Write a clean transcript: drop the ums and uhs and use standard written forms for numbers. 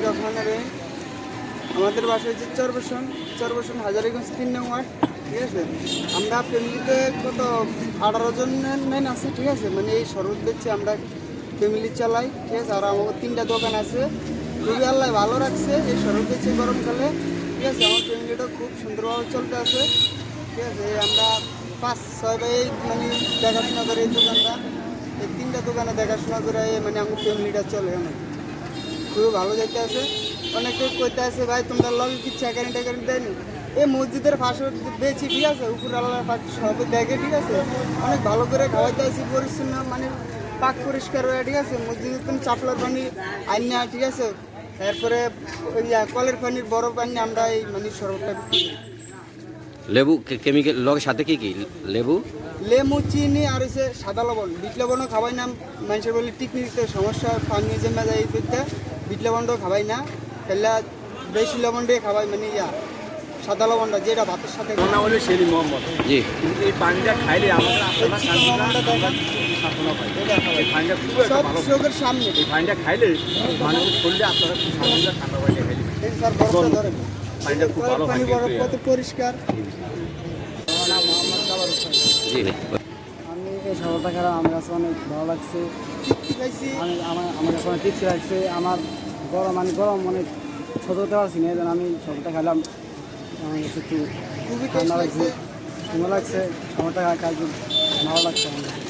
বিসমিল্লাহির রহমানির রহিম। আমাদের বাসা হচ্ছে চরবসন হাজারীগঞ্জ 3 নং ওয়ার্ড। ঠিক আছে, আমরা ফ্যামিলিতে কত 18 জন মেন আছে। ঠিক আছে, মানে এই শরবত বেচছি আমরা, ফ্যামিলি চালাই। ঠিক আছে, আর আমাদের 3টা দোকান আছে। খুবই আল্লাহ ভালো রাখছে এই শরবত বেচছি গরমকালে। ঠিক আছে, আমার ফ্যামিলিটা খুব সুন্দরভাবে চলতে আছে। ঠিক আছে, আমরা 5-6 ভাই মানে দেখাশোনা করে এই দোকানটা, এই 3টা দোকানে দেখাশোনা করে মানে আমার ফ্যামিলিটা চলে। অনেক খুবই ভালো যেতে আছে। অনেকে কইতে আছে ভাই তোমরা লগে কি চাকারি টাকারি দেয়নি, এই মসজিদের পাশে বেছি। ঠিক আছে, উপর আল্লাহ পাক সবে দেখে। ঠিক আছে, অনেক ভালো করে খাওয়াইতে আছি, পরিচ্ছন্ন মানে পাক পরিষ্কার হয়ে। ঠিক আছে, মসজিদের তুমি চাপলার পানি আইনা। ঠিক আছে, তারপরে ওই কলের পানির বড় পানি আমরা এই মানে শরবতটা বিক্রি করি। লেবু কেমিক্যাল লগে সাথে কি লেবু, লেবু, চিনি আর হচ্ছে সাদা লবণ। বিট লবণও খাবাই না, মানুষের বলি টিকনিতে সমস্যা, পানি জমে যায়। এই করতে বিট লবণটাও খাবাই না, খেলা বেশি লবণ দিয়ে খাবাই, মানে সাদা লবণটা যেটা ভাতের সাথে। না হলে সেলিম মোহাম্মদ। জি, কিন্তু এই পানিটা খাইলে আমাদের লবণটা দেখেন, এটা খাবাই পানিটা খুব একটা সব ভালো। চোখের সামনে। এই পানিটা খাইলে মানুষের শরীরে আপনারা খুব ঠান্ডা ঠান্ডা পানিটা খাইলে এই স্যার বরফটা ধরেন, পানিটা খুব ভালো পানি হয়। বরফ কত পরিষ্কার। জি। আমি এই শহরটা খেলাম, আমার কাছে অনেক ভালো লাগছে। খাইছি আমার কাছে অনেক টিপসি লাগছে। আমার গরম অনেক ছোটো হতে পারছি না, এই জন্য আমি শহরটা খেলাম। আমার কাছে একটু খুবই ঠান্ডা টেস্ট লাগছে, লাগছে। সুন্দর লাগছে। শহরটা খাইতে ভালো লাগছে আমার কাছে।